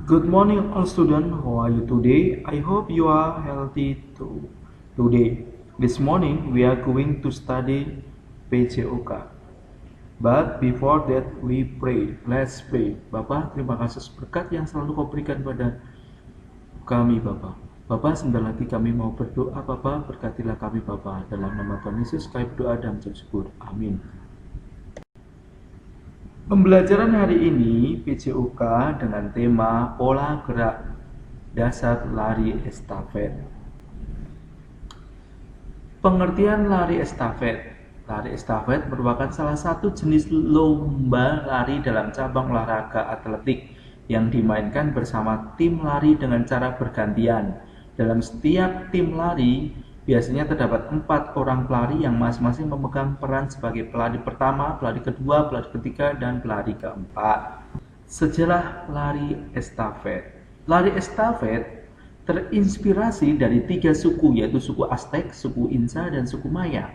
Good morning, all students. How are you today? I hope you are healthy today. This morning, we are going to study PJOK. But before that, we pray. Let's pray. Bapak, terima kasih berkat yang selalu kau berikan pada kami, Bapak. Bapak, sebentar lagi kami mau berdoa, Bapak. Berkatilah kami, Bapak. Dalam nama Tuhan Yesus, kami berdoa dan mengucap syukur. Amin. Pembelajaran hari ini PJOK dengan tema pola gerak dasar lari estafet. Pengertian lari estafet. Lari estafet merupakan salah satu jenis lomba lari dalam cabang olahraga atletik yang dimainkan bersama tim lari dengan cara bergantian. Dalam setiap tim lari biasanya terdapat 4 orang pelari yang masing-masing memegang peran sebagai pelari pertama, pelari kedua, pelari ketiga, dan pelari keempat. Sejarah lari estafet. Lari estafet terinspirasi dari 3 suku, yaitu suku Aztec, suku Inca, dan suku Maya.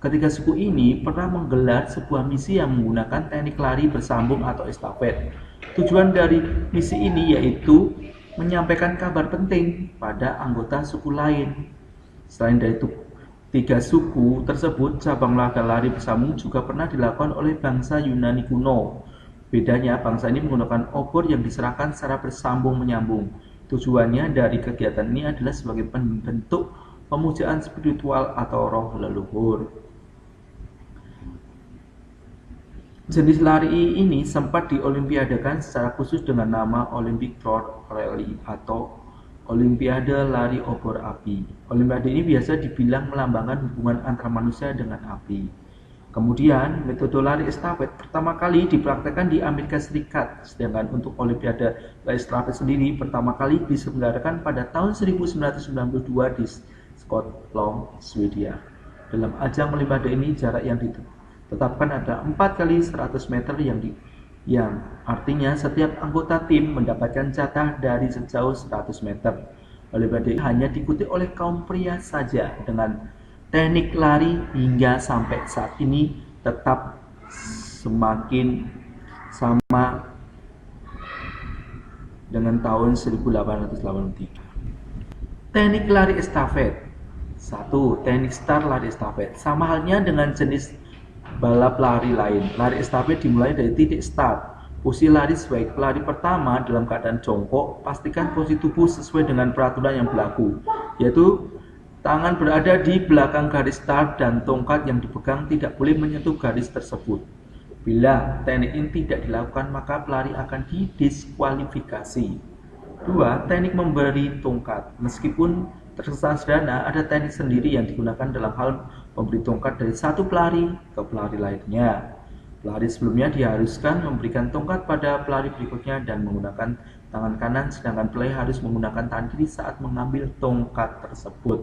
Ketiga suku ini pernah menggelar sebuah misi yang menggunakan teknik lari bersambung atau estafet. Tujuan dari misi ini yaitu menyampaikan kabar penting pada anggota suku lain. Selain dari itu, 3 suku tersebut, cabang olahraga lari bersambung juga pernah dilakukan oleh bangsa Yunani kuno. Bedanya, bangsa ini menggunakan obor yang diserahkan secara bersambung menyambung. Tujuannya dari kegiatan ini adalah sebagai bentuk pemujaan spiritual atau roh leluhur. Jenis lari ini sempat diolimpiadekan secara khusus dengan nama Olympic Trout Rally atau Olimpiade Lari Obor Api. Olimpiade ini biasa dibilang melambangkan hubungan antara manusia dengan api. Kemudian, metode lari estafet pertama kali dipraktekkan di Amerika Serikat, sedangkan untuk Olimpiade lari estafet sendiri pertama kali diselenggarakan pada tahun 1992 di Scotland, Swedia. Dalam ajang Olimpiade ini, jarak yang ditetapkan ada 4 kali 100 meter yang artinya setiap anggota tim mendapatkan jatah dari sejauh 100 meter. Olimpiade hanya diikuti oleh kaum pria saja dengan teknik lari hingga sampai saat ini tetap semakin sama dengan tahun 1883. Teknik lari estafet. 1. Teknik start lari estafet. Sama halnya dengan jenis balap lari lain. Lari estafet dimulai dari titik start. Posisi lari sebagai pelari pertama dalam keadaan jongkok, pastikan posisi tubuh sesuai dengan peraturan yang berlaku, yaitu tangan berada di belakang garis start dan tongkat yang dipegang tidak boleh menyentuh garis tersebut. Bila teknik ini tidak dilakukan, maka pelari akan didiskualifikasi. 2. Teknik memberi tongkat. Meskipun terkesan sederhana, ada teknik sendiri yang digunakan dalam hal memberi tongkat dari satu pelari ke pelari lainnya. Pelari sebelumnya diharuskan memberikan tongkat pada pelari berikutnya dan menggunakan tangan kanan, sedangkan pelari harus menggunakan tangan kiri saat mengambil tongkat tersebut.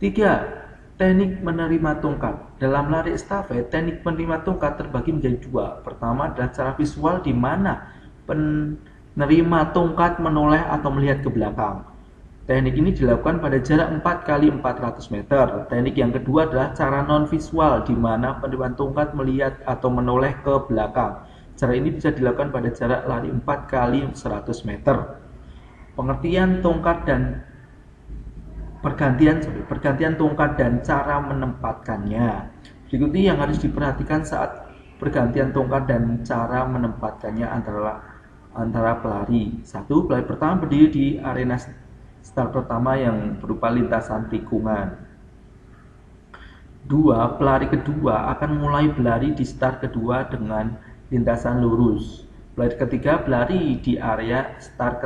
3. Teknik menerima tongkat. Dalam lari estafet, teknik menerima tongkat terbagi menjadi 2. Pertama adalah cara visual, di mana penerima tongkat menoleh atau melihat ke belakang. Teknik ini dilakukan pada jarak 4 kali 400 meter. Teknik yang kedua adalah cara non-visual, di mana penerima tongkat melihat atau menoleh ke belakang. Cara ini bisa dilakukan pada jarak lari 4 kali 100 meter. Pengertian tongkat dan pergantian tongkat dan cara menempatkannya. Berikut ini yang harus diperhatikan saat pergantian tongkat dan cara menempatkannya antara pelari. 1. Pelari pertama berdiri di arena start pertama yang berupa lintasan tikungan. 2. Pelari kedua akan mulai berlari di start kedua dengan lintasan lurus. Pelari ketiga berlari di area start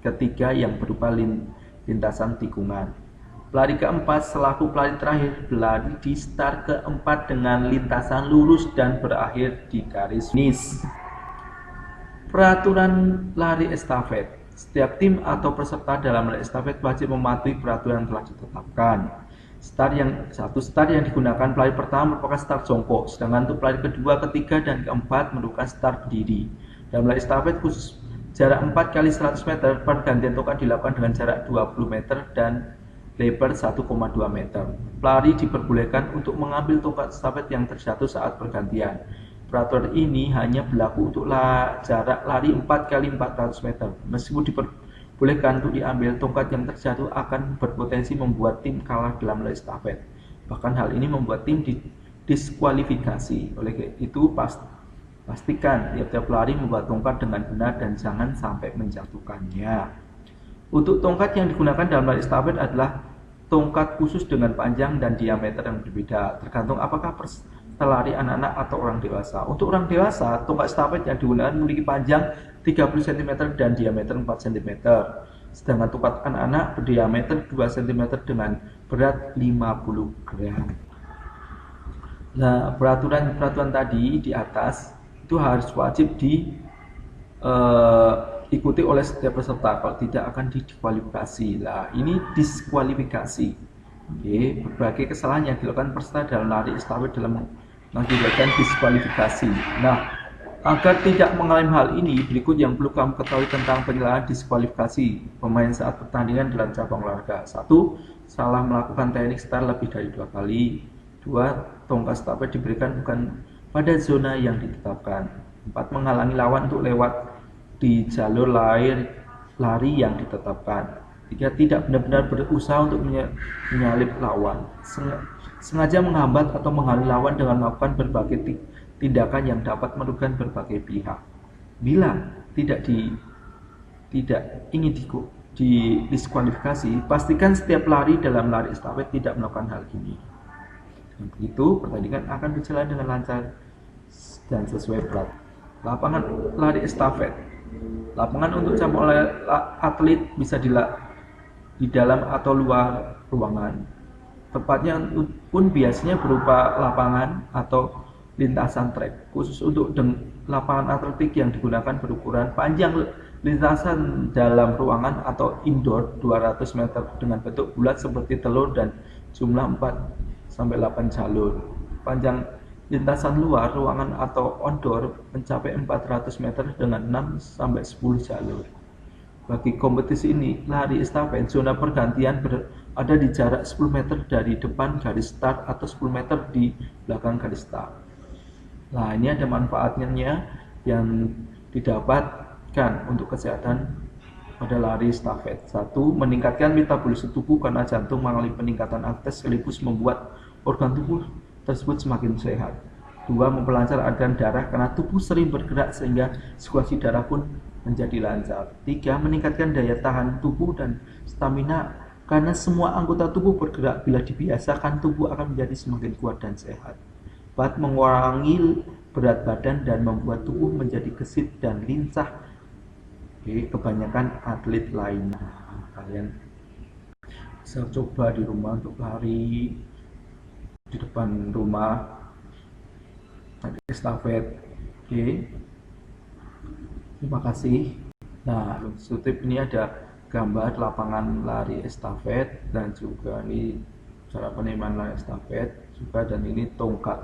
ketiga yang berupa lintasan tikungan. Pelari keempat selaku pelari terakhir berlari di start keempat dengan lintasan lurus dan berakhir di garis finish. Peraturan lari estafet. Setiap tim atau peserta dalam lari estafet wajib mematuhi peraturan yang telah ditetapkan. Start yang digunakan pelari pertama merupakan start jongkok, sedangkan untuk pelari kedua, ketiga, dan keempat merupakan start berdiri. Dalam lari estafet khusus jarak 4 kali 100 meter, pergantian tongkat dilakukan dengan jarak 20 meter dan lebar 1,2 meter. Pelari diperbolehkan untuk mengambil tongkat estafet yang terjatuh saat pergantian. Peraturan ini hanya berlaku untuk jarak lari 4 kali 400 meter. Meskipun diperbolehkan untuk diambil, tongkat yang terjatuh akan berpotensi membuat tim kalah dalam lari estafet. Bahkan hal ini membuat tim diskualifikasi. Oleh itu, pastikan tiap-tiap pelari membawa tongkat dengan benar dan jangan sampai menjatuhkannya. Untuk tongkat yang digunakan dalam lari estafet adalah tongkat khusus dengan panjang dan diameter yang berbeda, tergantung apakah lari anak-anak atau orang dewasa. Untuk orang dewasa, tongkat estafet yang digunakan memiliki panjang 30 cm dan diameter 4 cm. Sedangkan tongkat anak-anak berdiameter 2 cm dengan berat 50 gram. Nah, peraturan tadi di atas itu harus wajib diikuti oleh setiap peserta, kalau tidak akan didiskualifikasi. Nah, ini diskualifikasi. Oke, berbagai kesalahan yang dilakukan peserta dalam lari estafet dalam mengakibatkan diskualifikasi. Nah, agar tidak mengalami hal ini, berikut yang perlu kamu ketahui tentang penilaian diskualifikasi pemain saat pertandingan dalam cabang olahraga. 1. Salah melakukan teknik start lebih dari 2 kali. 2. Tongkat estafet diberikan bukan pada zona yang ditetapkan. 4. Menghalangi lawan untuk lewat di jalur lari yang ditetapkan. 3. Tidak benar-benar berusaha untuk menyalip lawan. Sengaja menghambat atau menghalangi lawan dengan melakukan berbagai tindakan yang dapat merugikan berbagai pihak. Bila tidak ingin didiskualifikasi, pastikan setiap lari dalam lari estafet tidak melakukan hal ini. Dan begitu, pertandingan akan berjalan dengan lancar dan sesuai berat. Lapangan lari estafet. Lapangan untuk cabang atlet bisa di dalam atau luar ruangan. Tempatnya pun biasanya berupa lapangan atau lintasan trek. Khusus untuk lapangan atletik yang digunakan berukuran panjang lintasan dalam ruangan atau indoor 200 meter dengan bentuk bulat seperti telur dan jumlah 4-8 jalur. Panjang lintasan luar ruangan atau outdoor mencapai 400 meter dengan 6-10 jalur. Bagi kompetisi ini, lari estafet zona pergantian ada di jarak 10 meter dari depan garis start atau 10 meter di belakang garis start. Nah, ini ada manfaatnya yang didapatkan untuk kesehatan pada lari estafet. 1. Meningkatkan metabolisme tubuh karena jantung mengalami peningkatan aktivitas sekaligus membuat organ tubuh tersebut semakin sehat. 2. Memperlancar aliran darah karena tubuh sering bergerak sehingga sirkulasi darah pun menjadi lancar. 3. Meningkatkan daya tahan tubuh dan stamina karena semua anggota tubuh bergerak. Bila dibiasakan, tubuh akan menjadi semakin kuat dan sehat. 4. Mengurangi berat badan dan membuat tubuh menjadi gesit dan lincah. Oke, kebanyakan atlet lainnya. Kalian bisa coba di rumah untuk lari di depan rumah estafet. Oke, terima kasih. Nah, sutip ini ada gambar lapangan lari estafet dan juga ini cara penerimaan lari estafet juga, dan ini tongkat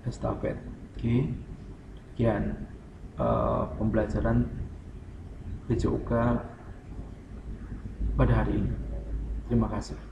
estafet. Oke, sekian pembelajaran BCOK pada hari ini. Terima kasih.